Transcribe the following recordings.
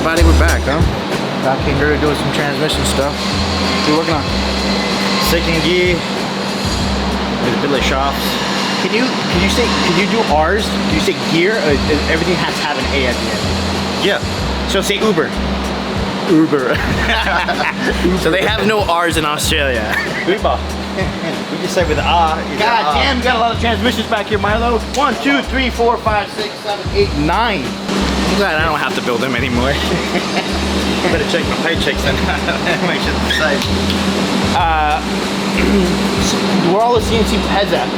everybody, we're back, huh? Back in here doing some transmission stuff. What are you working on? Second gear with billet shafts. Can you do R's? Do you say gear? Or everything has to have an A at the end? Yeah. So say Uber. Uber. So they have no R's in Australia. Uber. We just say with R. God damn, you got a lot of transmissions back here, Milo. 1, 2, 3, 4, 5, 6, 7, 8, 9. I'm glad I don't have to build them anymore. I better check my paychecks then. Make sure it's the same. Where all the CNC heads at?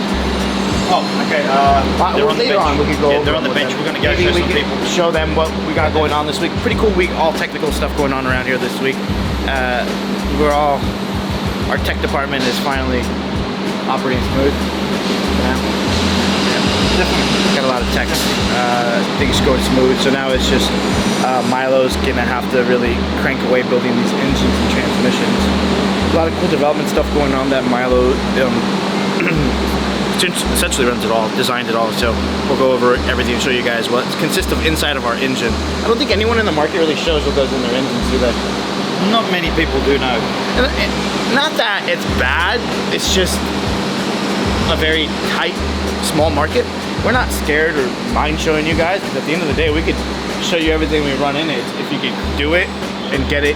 Oh, okay. Later on we could go. Yeah, they're on the bench. We're going to go show some people. Show them what we got going on this week. Pretty cool week. All technical stuff going on around here this week. Our tech department is finally operating smooth. Got a lot of techs. Things going smooth. So now it's just Milo's gonna have to really crank away building these engines and transmissions. A lot of cool development stuff going on that Milo essentially runs it all, designed it all. So we'll go over everything and show you guys what consists of inside of our engine. I don't think anyone in the market really shows what goes in their engines, do they? Not many people do know. Not that it's bad, it's just a very tight, small market. We're not scared or mind showing you guys, because at the end of the day, we could show you everything we run in it if you could do it and get it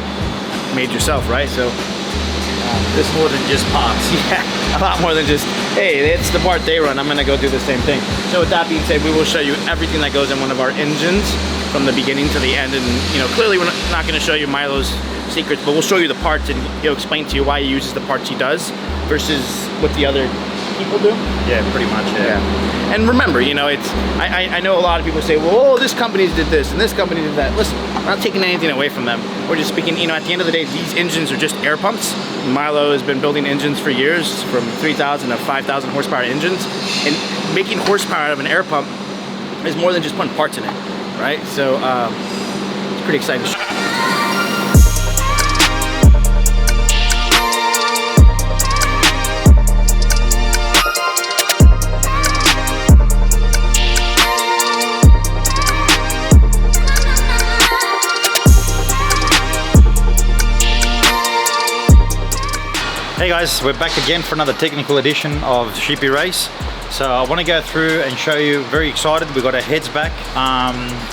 made yourself, right? So there's more than just parts. Yeah, a lot more than just, hey, it's the part they run, I'm gonna go do the same thing. So with that being said, we will show you everything that goes in one of our engines from the beginning to the end. And clearly we're not gonna show you Milo's secrets, but we'll show you the parts and he'll explain to you why he uses the parts he does versus what the other people do. Yeah, pretty much, yeah. And remember, I know a lot of people say, well, this company did this and this company did that. Listen, we're not taking anything away from them. We're just speaking, at the end of the day, these engines are just air pumps. Milo has been building engines for years, from 3,000 to 5,000 horsepower engines. And making horsepower out of an air pump is more than just putting parts in it, right? So it's pretty exciting. Hey guys, we're back again for another technical edition of Sheepy Race. So I want to go through and show you, very excited, we got our heads back.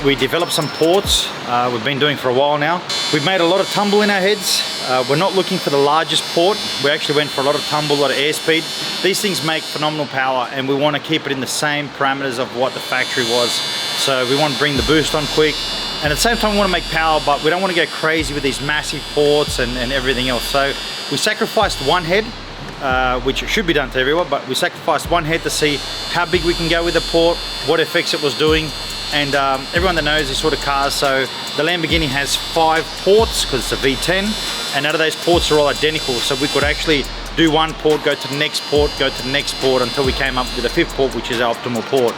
We developed some ports, we've been doing for a while now. We've made a lot of tumble in our heads. We're not looking for the largest port. We actually went for a lot of tumble, a lot of airspeed. These things make phenomenal power and we want to keep it in the same parameters of what the factory was. So we want to bring the boost on quick. And at the same time we want to make power, but we don't want to go crazy with these massive ports and everything else. So we sacrificed one head, which should be done to everyone, but we sacrificed one head to see how big we can go with the port, what effects it was doing. And everyone that knows these sort of cars, so the Lamborghini has 5 ports because it's a V10, and out of those ports are all identical. So we could actually do one port, go to the next port, go to the next port until we came up with a 5th port, which is our optimal port.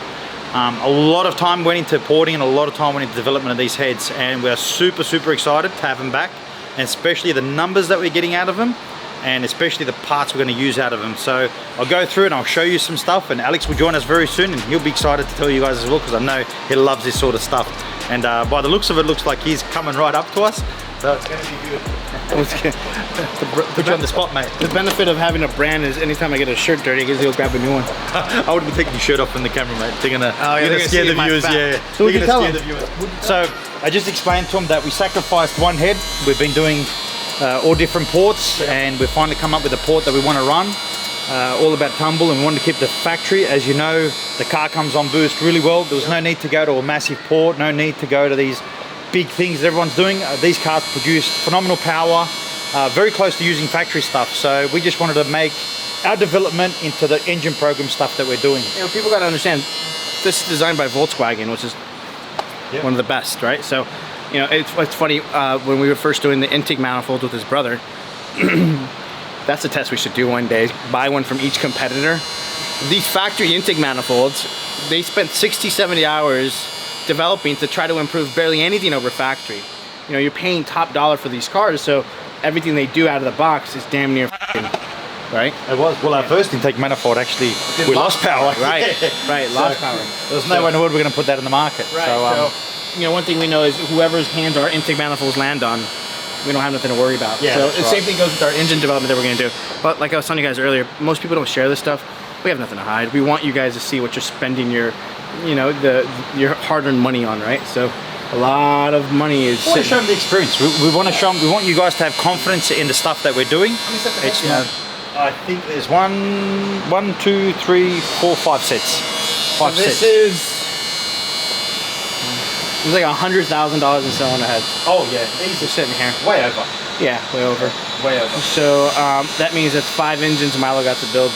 A lot of time went into porting and a lot of time went into development of these heads, and we're super excited to have them back, and especially the numbers that we're getting out of them, and especially the parts we're going to use out of them. So I'll go through and I'll show you some stuff, and Alex will join us very soon and he'll be excited to tell you guys as well, because I know he loves this sort of stuff. And by the looks of it, looks like he's coming right up to us, so it's going to be good. Put you on the spot, mate. The benefit of having a brand is anytime I get a shirt dirty, I guess he'll grab a new one. I wouldn't be taking your shirt off from the camera, mate. They're gonna, scare the viewers, So we can tell them. So I just explained to him that we sacrificed one head. We've been doing all different ports, and we've finally come up with a port that we want to run. All about tumble, and we want to keep the factory. As you know, the car comes on boost really well. There was no need to go to a massive port, no need to go to these big things that everyone's doing. These cars produce phenomenal power, very close to using factory stuff. So we just wanted to make our development into the engine program stuff that we're doing. People got to understand, this is designed by Volkswagen, which is one of the best, right? So, it's funny, when we were first doing the intake manifolds with his brother, that's a test we should do one day, buy one from each competitor. These factory intake manifolds, they spent 60-70 hours developing to try to improve barely anything over factory. You're paying top dollar for these cars, so everything they do out of the box is damn near right? It was. Well, our first intake manifold actually, we lost power. Right, right, lost power. There's no way in the world we're going to put that in the market. Right, you know, one thing we know is whoever's hands our intake manifolds land on, we don't have nothing to worry about. Yeah, so the same thing goes with our engine development that we're gonna do. But like I was telling you guys earlier, most people don't share this stuff. We have nothing to hide. We want you guys to see what you're spending your, you know, your hard-earned money on, right? So a lot of money is. We want to show them the experience. We want to show them. We want you guys to have confidence in the stuff that we're doing. It's, I think there's 1, 2, 3, 4, 5 sets. Five so this sets. It's like $100,000 in cylinder heads. Oh yeah, These are sitting here. way over. Yeah, way over. Way over. So that means that's 5 engines Milo got to build.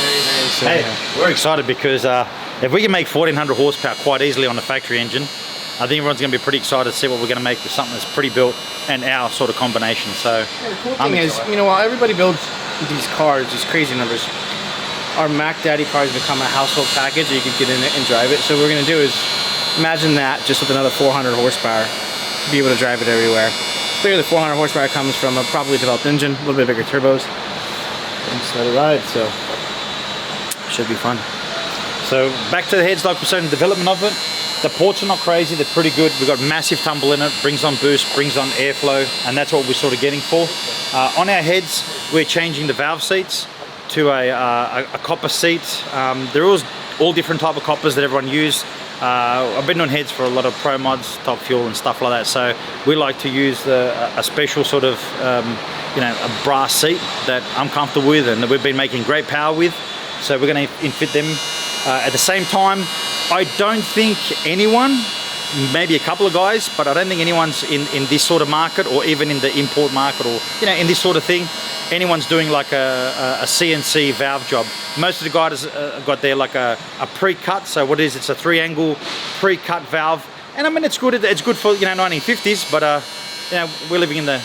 Very soon. Hey, we're excited because if we can make 1400 horsepower quite easily on the factory engine, I think everyone's going to be pretty excited to see what we're going to make with something that's pretty built and our sort of combination. So yeah, the cool thing is, you know, while everybody builds these cars, these crazy numbers, our Mac Daddy car has become a household package. You can get in it and drive it. So what we're going to do is imagine that just with another 400 horsepower, be able to drive it everywhere. Clearly the 400 horsepower comes from a properly developed engine, a little bit bigger turbos, and let it ride. So should be fun. So back to the heads, like we said, in the development of it. The ports are not crazy, they're pretty good. We've got massive tumble in it, brings on boost, brings on airflow, and that's what we're sort of getting for. On our heads, we're changing the valve seats to a copper seat. They're all different type of coppers that everyone use. I've been on heads for a lot of pro mods, top fuel and stuff like that, so we like to use a special sort of, you know, a brass seat that I'm comfortable with and that we've been making great power with. So we're going to infit them. At the same time, I don't think anyone, maybe a couple of guys, but I don't think anyone's in this sort of market or even in the import market or, you know, in this sort of thing, anyone's doing like a CNC valve job. Most of the guys got there like a pre-cut. So what it is, it's a 3-angle pre-cut valve. And I mean, it's good for, you know, 1950s, but you know, we're living in the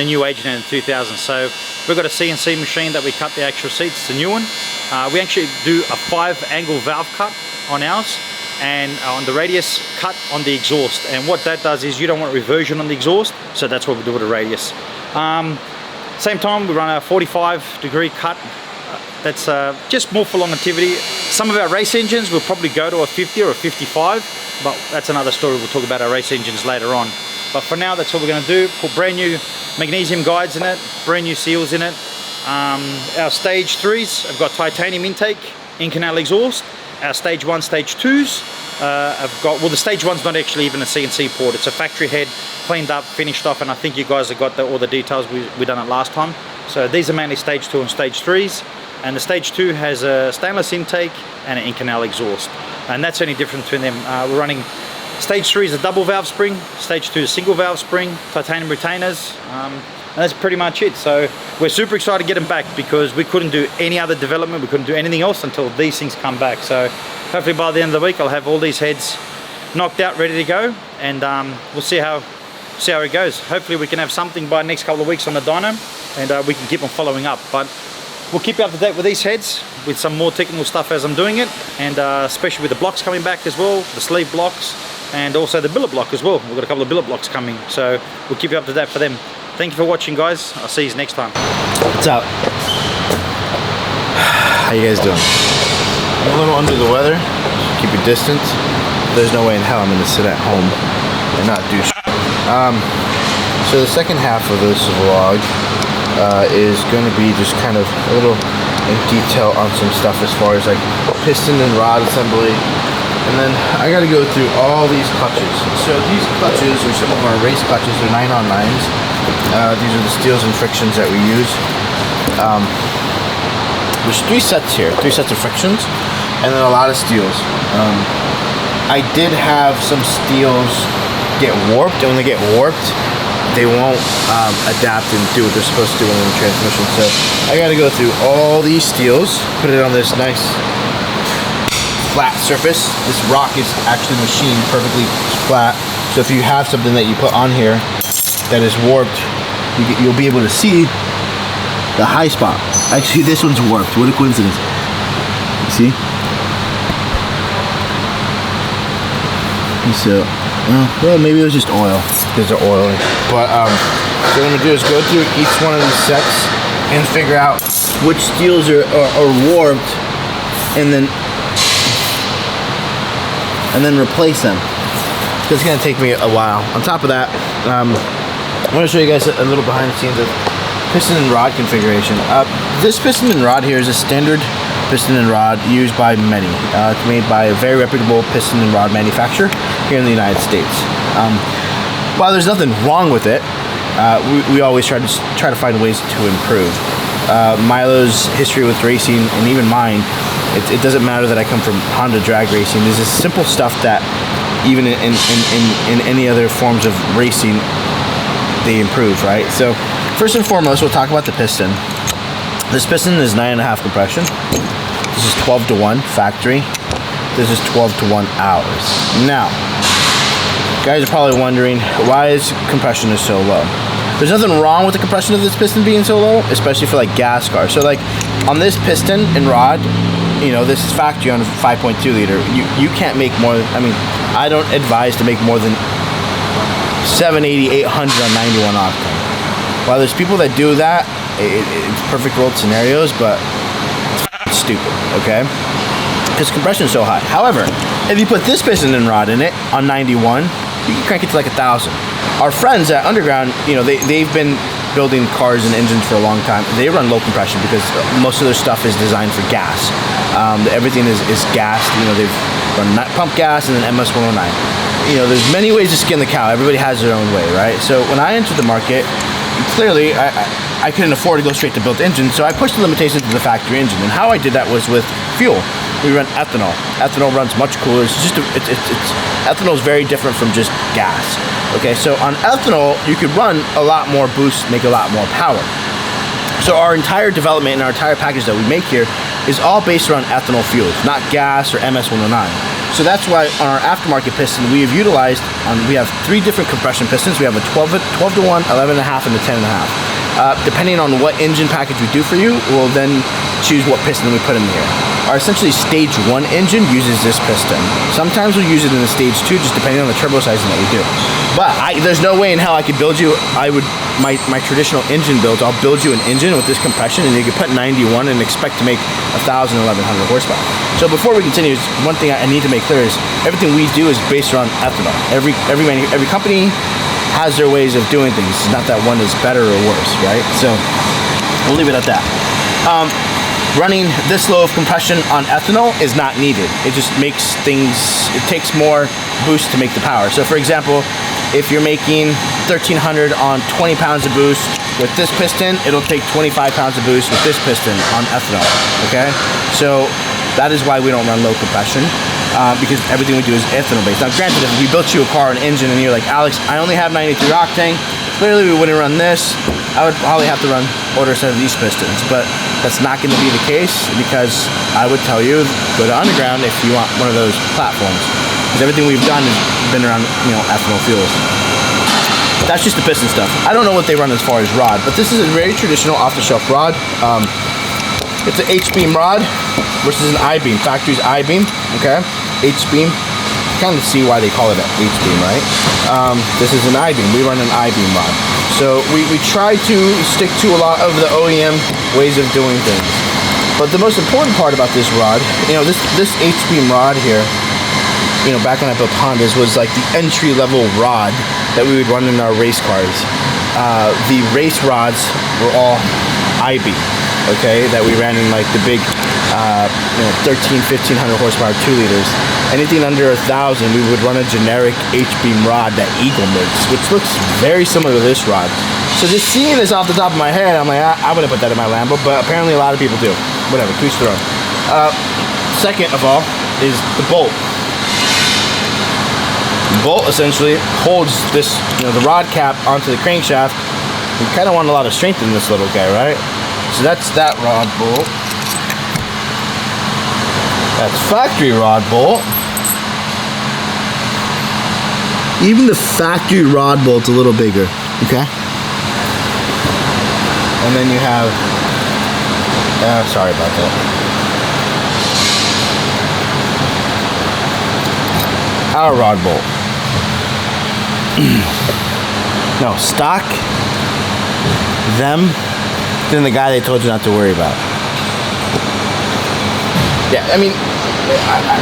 new age now in the 2000s. So we've got a CNC machine that we cut the actual seats. It's a new one. We actually do a 5-angle valve cut on ours and on the radius cut on the exhaust. And what that does is you don't want reversion on the exhaust, so that's what we do with the radius. Same time, we run a 45-degree cut. That's just more for longevity. Some of our race engines will probably go to a 50 or a 55, but that's another story. We'll talk about our race engines later on. But for now, that's what we're going to do. Put brand new magnesium guides in it, brand new seals in it. Our stage 3s have got titanium intake, in-canal exhaust. Our stage 1, stage 2s have got, well, the stage 1's not actually even a CNC port. It's a factory head, cleaned up, finished off, and I think you guys have got all the details. We done it last time. So these are mainly stage 2 and stage 3s. And the stage 2 has a stainless intake and an in-canal exhaust. And that's the only difference between them. We're running stage 3 is a double valve spring, stage 2 is single valve spring, titanium retainers, and that's pretty much it. So we're super excited to get them back because we couldn't do any other development, we couldn't do anything else until these things come back. So hopefully by the end of the week I'll have all these heads knocked out, ready to go, and we'll see how it goes. Hopefully we can have something by the next couple of weeks on the dyno, and we can keep on following up. But we'll keep you up to date with these heads, with some more technical stuff as I'm doing it, and especially with the blocks coming back as well, the sleeve blocks, and also the billet block as well. We've got a couple of billet blocks coming, so we'll keep you up to date for them. Thank you for watching, guys. I'll see you next time. What's up? How you guys doing? I'm a little under the weather. Keep your distance. There's no way in hell I'm gonna sit at home and not do shit. So the second half of this vlog is going to be just kind of a little in detail on some stuff as far as like piston and rod assembly. And then I got to go through all these clutches. So these clutches are some of our race clutches. They're 9-on-9s. These are the steels and frictions that we use. There's 3 sets here, 3 sets of frictions, and then a lot of steels. I did have some steels get warped, and when they get warped, they won't adapt and do what they're supposed to do in the transmission. So I got to go through all these steels, put it on this nice flat surface. This rock is actually machined perfectly flat, so if you have something that you put on here that is warped, you'll be able to see the high spot. Actually, this one's warped. What a coincidence. You see? So, well, maybe it was just oil, because they're oily. But so what I'm gonna do is go through each one of these sets and figure out which steels are warped, and then replace them. because it's gonna take me a while. On top of that, I'm gonna show you guys a little behind the scenes of piston and rod configuration. This piston and rod here is a standard piston and rod used by many. It's made by a very reputable piston and rod manufacturer here in the United States. While there's nothing wrong with it, we always try to find ways to improve. Milo's history with racing, and even mine, it doesn't matter that I come from Honda drag racing. There's this simple stuff that even in any other forms of racing, they improve, right? So first and foremost, we'll talk about the piston. This piston is 9.5 compression. This is 12-to-1 factory. This is 12-to-1 hours. Now, guys are probably wondering why compression is so low. There's nothing wrong with the compression of this piston being so low, especially for like gas cars. So like on this piston and rod, you know, this is factory on a 5.2 liter. You can't make more. I mean, I don't advise to make more than 780, 800 on 91 octane. While there's people that do that, it's perfect world scenarios, but it's stupid, okay? Because compression is so high. However, if you put this piston and rod in it on 91, you can crank it to like 1,000. Our friends at Underground, you know, they've been building cars and engines for a long time. They run low compression because most of their stuff is designed for gas. Everything is gassed. You know, they've run pump gas and then MS 109. You know, there's many ways to skin the cow. Everybody has their own way, right? So when I entered the market, clearly I couldn't afford to go straight to built engine, so I pushed the limitations to the factory engine. And how I did that was with fuel. We run ethanol. Ethanol runs much cooler. Ethanol is very different from just gas. Okay, so on ethanol, you could run a lot more boost, make a lot more power. So our entire development and our entire package that we make here is all based around ethanol fuels, not gas or MS 109. So that's why on our aftermarket piston, we have utilized, we have 3 different compression pistons. We have a 12-to-1, 11.5, and a 10.5. Depending on what engine package we do for you, we'll then choose what piston we put in here. Our essentially stage 1 engine uses this piston. Sometimes we'll use it in the stage 2, just depending on the turbo sizing that we do. But there's no way in hell I could build you, my traditional engine builds, I'll build you an engine with this compression and you can put 91 and expect to make 1,000, 1,100 horsepower. So before we continue, one thing I need to make clear is everything we do is based around ethanol. Every company has their ways of doing things. It's not that one is better or worse, right? So we'll leave it at that. Running this low of compression on ethanol is not needed. It just makes things, it takes more boost to make the power. So for example, if you're making 1,300 on 20 pounds of boost with this piston, it'll take 25 pounds of boost with this piston on ethanol, okay? So that is why we don't run low compression, because everything we do is ethanol based. Now granted, if we built you a car, an engine, and you're like, Alex, I only have 93 octane, clearly we wouldn't run this. I would probably have to order a set of these pistons, but that's not going to be the case, because I would tell you, go to Underground if you want one of those platforms, because everything we've done has been around, you know, ethanol fuels. That's just the piston stuff. I don't know what they run as far as rod, but this is a very traditional off-the-shelf rod. It's an H-beam rod versus an I-beam. Factory's I-beam, okay? H-beam. Kind of see why they call it an H-beam, right? This is an I-beam. We run an I-beam rod. So we try to stick to a lot of the OEM ways of doing things. But the most important part about this rod, you know, this H-beam rod here, you know, back when I built Hondas, was like the entry-level rod that we would run in our race cars. The race rods were all I-beam, okay, that we ran in like the big, you know, 1,1500 horsepower 2 liters. Anything under 1,000, we would run a generic H-beam rod that Eagle makes, which looks very similar to this rod. So just seeing this off the top of my head, I'm like, I wouldn't put that in my Lambo, but apparently a lot of people do. Whatever, to each their own. Second of all is the bolt. The bolt essentially holds this, you know, the rod cap onto the crankshaft. You kind of want a lot of strength in this little guy, right? So that's that rod bolt. That's factory rod bolt. Even the factory rod bolt's a little bigger, okay? And then you have, sorry about that. Our rod bolt. No, stock, them, then the guy they told you not to worry about. Yeah, I mean,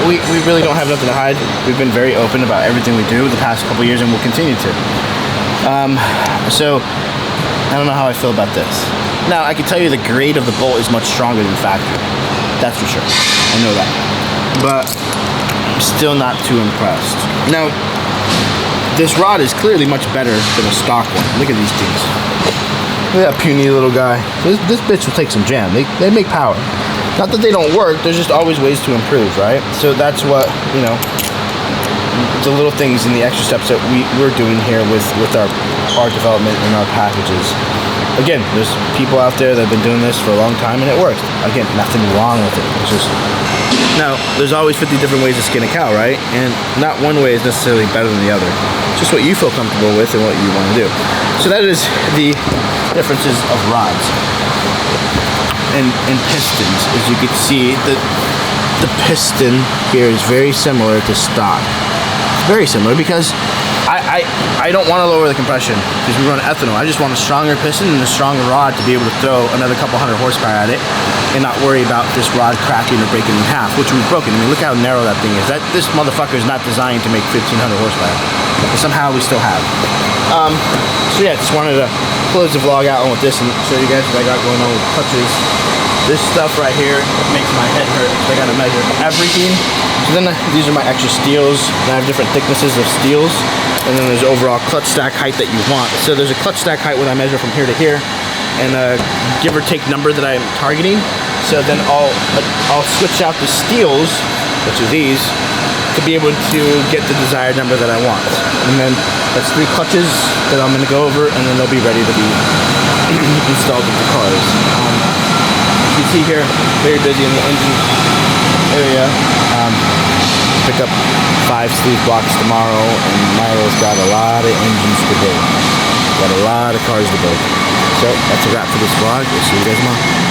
we really don't have nothing to hide. We've been very open about everything we do the past couple years, and we'll continue to. So I don't know how I feel about this. Now, I can tell you the grade of the bolt is much stronger than factory. That's for sure. I know that. But I'm still not too impressed. Now, this rod is clearly much better than a stock one. Look at these things. Look at that puny little guy. This bitch will take some jam. They make power. Not that they don't work, there's just always ways to improve, right? So that's what, you know, the little things and the extra steps that we're doing here with our development and our packages. Again, there's people out there that have been doing this for a long time and it works. Again, nothing wrong with it. It's just, now, there's always 50 different ways to skin a cow, right? And not one way is necessarily better than the other. It's just what you feel comfortable with and what you want to do. So that is the differences of rods and pistons. As you can see, the piston here is very similar to stock. Very similar because I don't want to lower the compression because we run ethanol. I just want a stronger piston and a stronger rod to be able to throw another couple hundred horsepower at it and not worry about this rod cracking or breaking in half, which we've broken. I mean, look how narrow that thing is. This motherfucker is not designed to make 1,500 horsepower. But somehow we still have. So yeah, just wanted to close the vlog out on with this and show you guys what I got going on with clutches. This stuff right here makes my head hurt because I gotta measure everything. So then these are my extra steels. And I have different thicknesses of steels. And then there's overall clutch stack height that you want. So there's a clutch stack height when I measure from here to here, and a give or take number that I'm targeting. So then I'll switch out the steels, which are these, to be able to get the desired number that I want. And then that's 3 clutches that I'm gonna go over, and then they'll be ready to be installed with the cars. You see here, very busy in the engine area. Pick up 5 sleeve blocks tomorrow, and Milo's got a lot of engines to build. Got a lot of cars to build. So that's a wrap for this vlog. We'll see you guys tomorrow.